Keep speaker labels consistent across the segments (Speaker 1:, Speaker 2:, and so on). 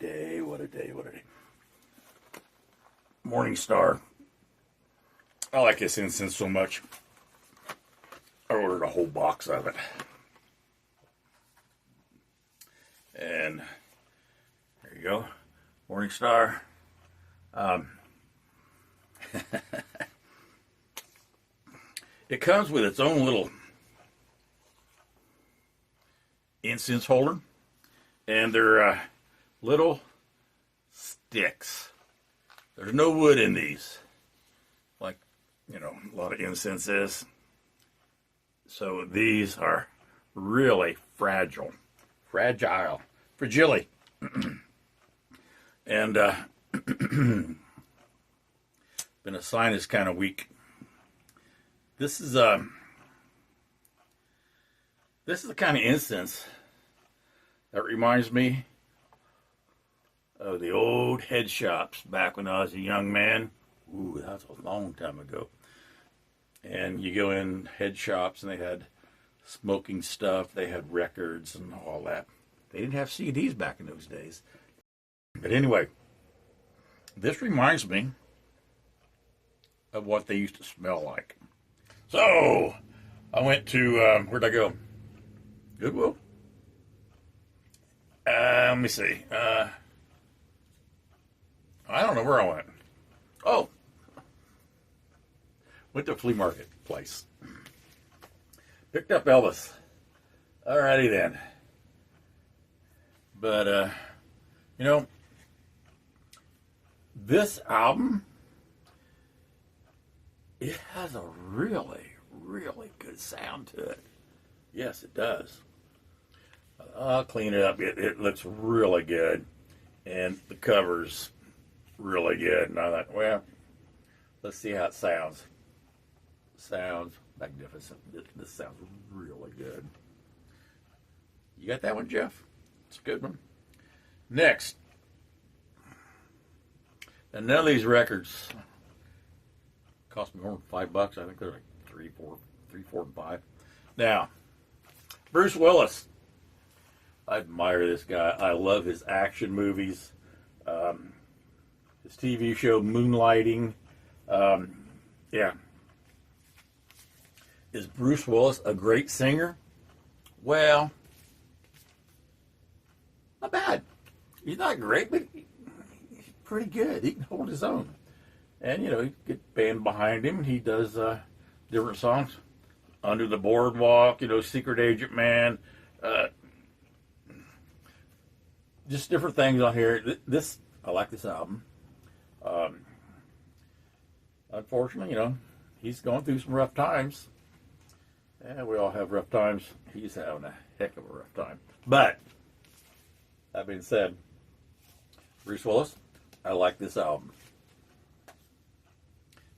Speaker 1: day, what a day, what a day. Morning Star. I like this incense so much. I ordered a whole box of it. And there you go. Morning Star. It comes with its own little incense holder. And they're little sticks. There's no wood in these, like, you know, a lot of incense is. So these are really fragile. Fragile. And been a sinus kind of weak. This is the kind of incense that reminds me of the old head shops back when I was a young man. Ooh, that was a long time ago. And you go in head shops and they had smoking stuff. They had records and all that. They didn't have CDs back in those days. But anyway, this reminds me of what they used to smell like. So, I went to, where'd I go? Goodwill? Let me see. I don't know where I went. Oh. Went to a flea market place. Picked up Elvis. Alrighty then. But, you know, this album, it has a really, really good sound to it. Yes, it does. I'll clean it up. It looks really good. And the cover's really good. And I thought, well, let's see how it sounds. Sounds magnificent. This sounds really good. You got that one, Jeff? It's a good one. Next. And none of these records cost me more than $5. I think they're like three, four, and $5. Now, Bruce Willis. I admire this guy. I love his action movies. His TV show, Moonlighting. Yeah. Is Bruce Willis a great singer? Well, not bad. He's not great, but he's pretty good. He can hold his own. And, you know, he get band behind him. He does different songs. Under the Boardwalk, you know, Secret Agent Man. Just different things on here. I like this album. Unfortunately, you know, he's going through some rough times. Yeah, we all have rough times. He's having a heck of a rough time. But, that being said, Bruce Willis, I like this album.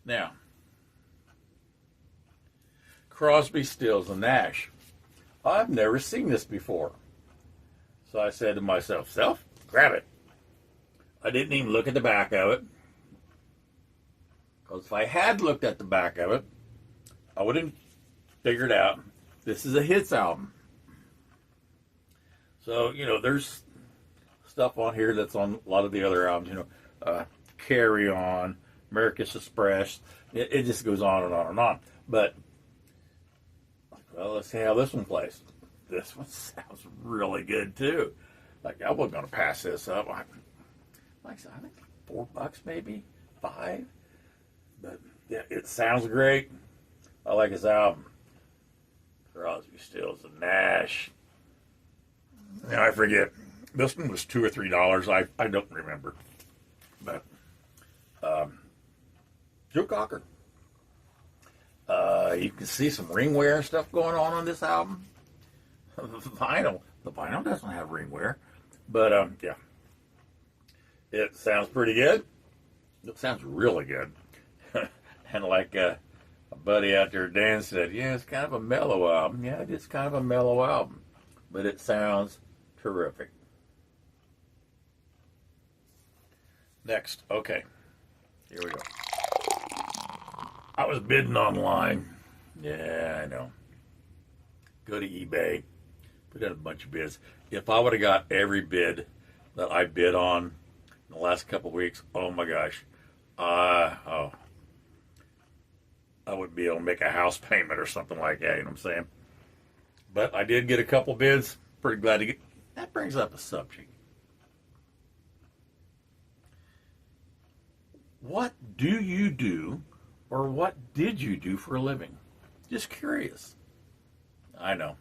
Speaker 1: Now, Crosby, Stills, and Nash. I've never seen this before. So I said to myself, grab it. I didn't even look at the back of it. Because if I had looked at the back of it, I would have figured out this is a hits album. So, you know, there's stuff on here that's on a lot of the other albums, you know, Carry On, America's Express. It just goes on and on and on. But, well, let's see how this one plays. This one sounds really good too. Like, I wasn't going to pass this up. Like I said, I think $4 maybe, $5. But yeah, it sounds great. I like his album. Crosby, Stills, and Nash. Now I forget. This one was $2 or $3. I don't remember. But Joe Cocker. You can see some ring wear stuff going on this album. The vinyl doesn't have ring wear, but yeah, it sounds pretty good. It sounds really good. And like a buddy out there, Dan, said, yeah, it's kind of a mellow album. Yeah, it's kind of a mellow album, but it sounds terrific. Next, okay, here we go. I was bidding online. Yeah, I know. Go to eBay. Put in a bunch of bids. If I would have got every bid that I bid on in the last couple of weeks. Oh my gosh. Oh, I would be able to make a house payment or something like that, you know what I'm saying? But I did get a couple bids. Pretty glad to get. That brings up a subject. What do you do, or what did you do for a living? Just curious. I know.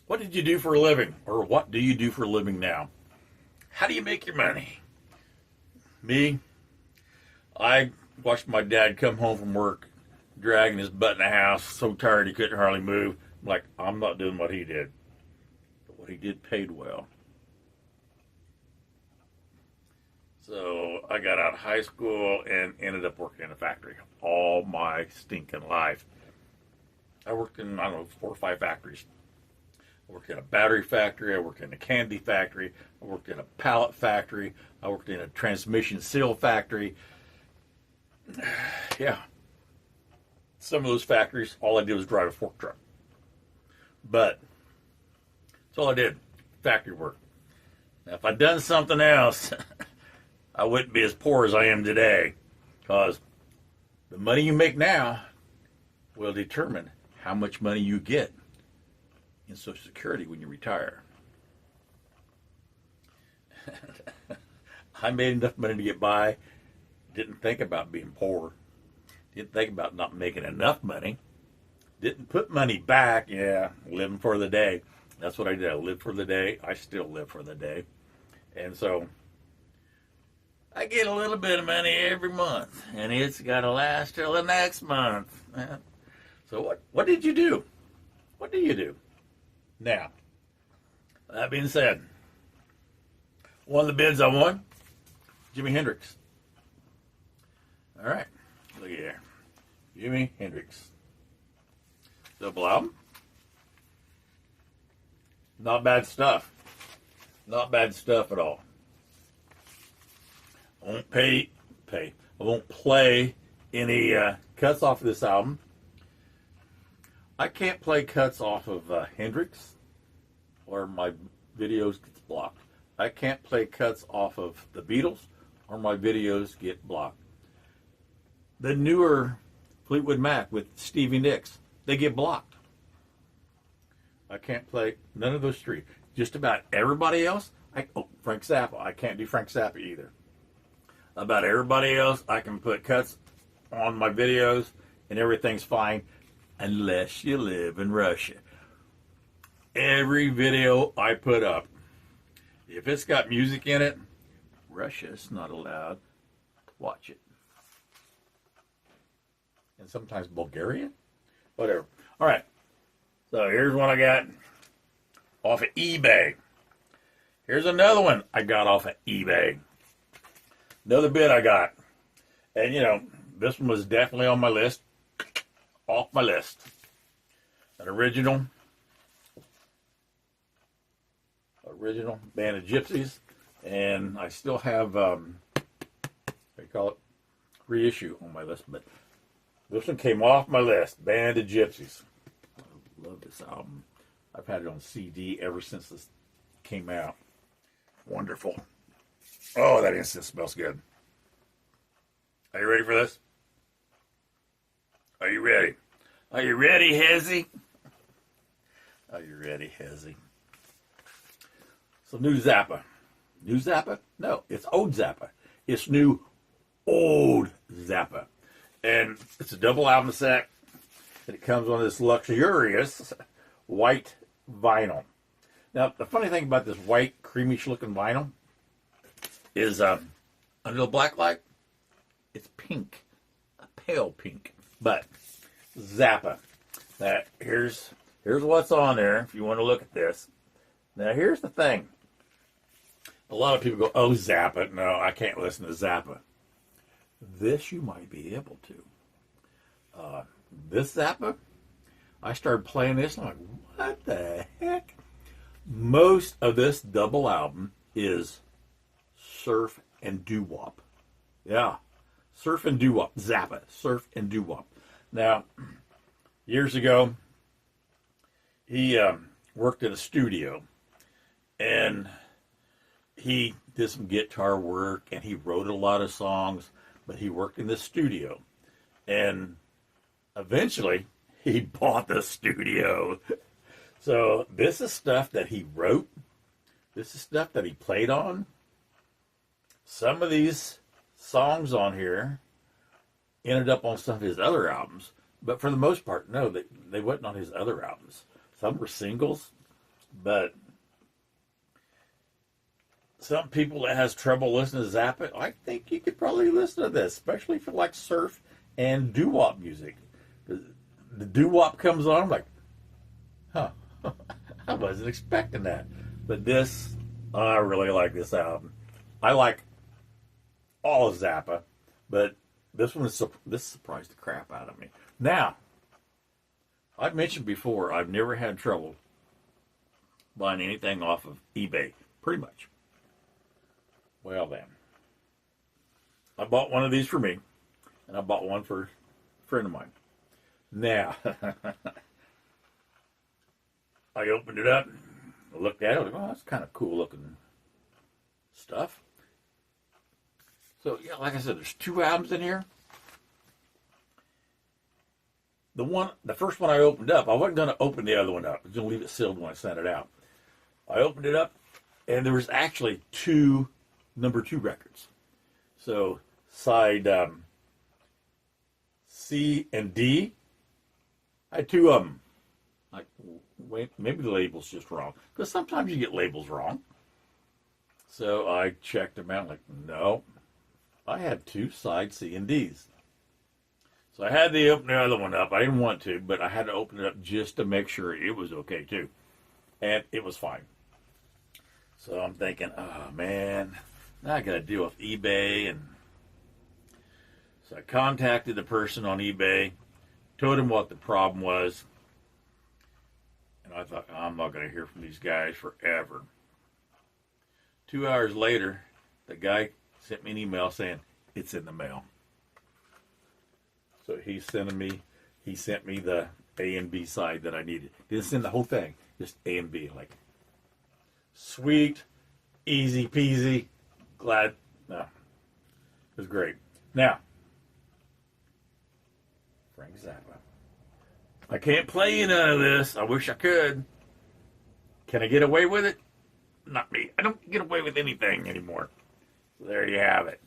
Speaker 1: What did you do for a living, or what do you do for a living now? How do you make your money? Me, I watched my dad come home from work, dragging his butt in the house, so tired he couldn't hardly move. I'm like, I'm not doing what he did. But what he did paid well. So I got out of high school and ended up working in a factory all my stinking life. I worked in, I don't know, 4 or 5 factories. I worked in a battery factory. I worked in a candy factory. I worked in a pallet factory. I worked in a transmission seal factory. Yeah. Some of those factories, all I did was drive a fork truck. But that's all I did, factory work. Now, if I'd done something else, I wouldn't be as poor as I am today. Because the money you make now will determine how much money you get in Social Security when you retire. I made enough money to get by. Didn't think about being poor. Didn't think about not making enough money. Didn't put money back. Yeah, living for the day. That's what I did. I lived for the day. I still live for the day. And so I get a little bit of money every month. And it's got to last till the next month. So what did you do? What do you do? Now, that being said, one of the bids I won, Jimi Hendrix. All right, look at here. Jimi Hendrix. Double album. Not bad stuff. Not bad stuff at all. I won't I won't play any cuts off of this album. I can't play cuts off of Hendrix, or my videos get blocked. I can't play cuts off of the Beatles, or my videos get blocked. The newer Fleetwood Mac with Stevie Nicks, they get blocked. I can't play none of those 3. Just about everybody else, Frank Zappa. I can't do Frank Zappa either. About everybody else, I can put cuts on my videos, and everything's fine. Unless you live in Russia. Every video I put up, if it's got music in it, Russia's not allowed to watch it. And sometimes Bulgaria? Whatever. All right. So here's one I got off of eBay. Here's another one I got off of eBay. Another bid I got. And, you know, this one was definitely on my list. Off my list. An original Band of Gypsies, and I still have what do you call it, reissue on my list, but this one came off my list. Band of Gypsies. I love this album. I've had it on CD ever since this came out. Wonderful. Oh, that incense smells good. Are you ready for this? Are you ready? Are you ready, Hezzy? Are you ready, Hezzy? So new Zappa. New Zappa? No, it's old Zappa. It's new old Zappa. And it's a double album set. And it comes on this luxurious white vinyl. Now, the funny thing about this white, creamish looking vinyl is under the black light, it's pink. A pale pink. But Zappa. Now, here's what's on there if you want to look at this. Now, here's the thing. A lot of people go, oh, Zappa. No, I can't listen to Zappa. This you might be able to. This Zappa, I started playing this and I'm like, what the heck? Most of this double album is surf and doo-wop. Yeah, surf and doo-wop. Zappa, surf and doo-wop. Now, years ago, he worked at a studio, and he did some guitar work, and he wrote a lot of songs, but he worked in the studio. And eventually, he bought the studio. So this is stuff that he wrote. This is stuff that he played on. Some of these songs on here ended up on some of his other albums, but for the most part, no, they wasn't on his other albums. Some were singles, but some people that has trouble listening to Zappa, I think you could probably listen to this, especially if you like surf and doo-wop music. The doo-wop comes on, I'm like, huh, I wasn't expecting that. But this, I really like this album. I like all of Zappa, but this surprised the crap out of me. Now, I've mentioned before, I've never had trouble buying anything off of eBay, pretty much. Well then, I bought one of these for me, and I bought one for a friend of mine. Now, I opened it up, I looked at it, I was like, oh, that's kind of cool looking stuff. So, yeah, like I said, there's 2 albums in here. The first one I opened up, I wasn't going to open the other one up. I was going to leave it sealed when I sent it out. I opened it up, and there was actually 2 number 2 records. So, side C and D, I had 2 of them. Like, wait, maybe the label's just wrong. Because sometimes you get labels wrong. So I checked them out, like, no. I had 2 side C and Ds. So I had to open the other one up. I didn't want to, but I had to open it up just to make sure it was okay, too. And it was fine. So I'm thinking, oh, man, now I got to deal with eBay. And so I contacted the person on eBay, told him what the problem was. And I thought, I'm not going to hear from these guys forever. 2 hours later, the guy sent me an email saying, it's in the mail. So he sent me the A and B side that I needed. Didn't send the whole thing, just A and B. Like, sweet, easy peasy, glad. No, it was great. Now, Frank Zappa. I can't play you none of this. I wish I could. Can I get away with it? Not me. I don't get away with anything anymore. So there you have it.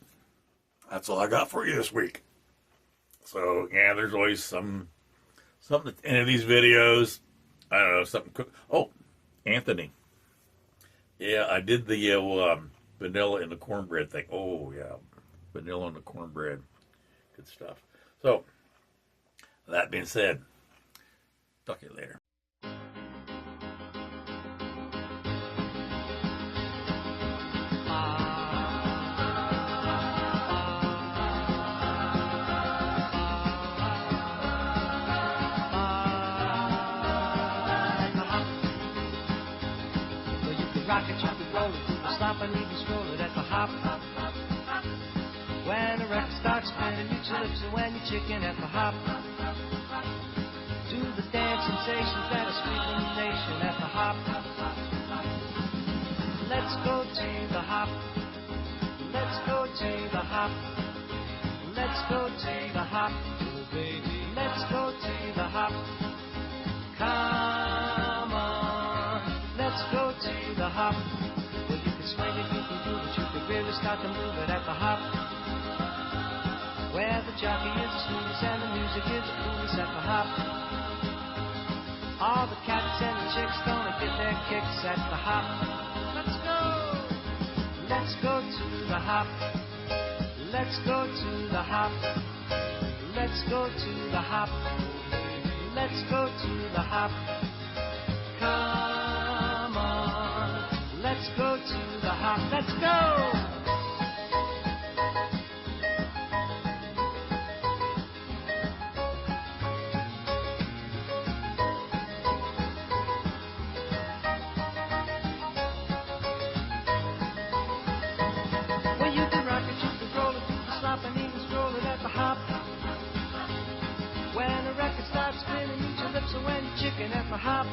Speaker 1: That's all I got for you this week. So, yeah, there's always something at the end of these videos. I don't know, something cool. Oh, Anthony. Yeah, I did the vanilla in the cornbread thing. Oh, yeah, vanilla in the cornbread. Good stuff. So, that being said, talk to you later.
Speaker 2: Rocket, you could roll it, stop and even stroll it at the hop. When the record starts spinning, you lips and when you're chicken at the hop. Do the dance sensations that are sweeping the nation at the hop. Let's go to the hop. Let's go to the hop. Let's go to the hop. Oh, baby, let's go to the hop. Come on, let's go to the hop. Well, you can swing it, you can groove it, you can really start to move it at the hop. Where the jockey is the smoothest and the music is the coolest at the hop. All the cats and the chicks gonna get their kicks at the hop. Let's go! Let's go to the hop. Let's go to the hop. Let's go to the hop. Let's go to the hop. Come on. Let's go to the hop. Let's go! When the record starts spinning, eat your lips and when you're chicken at the hop.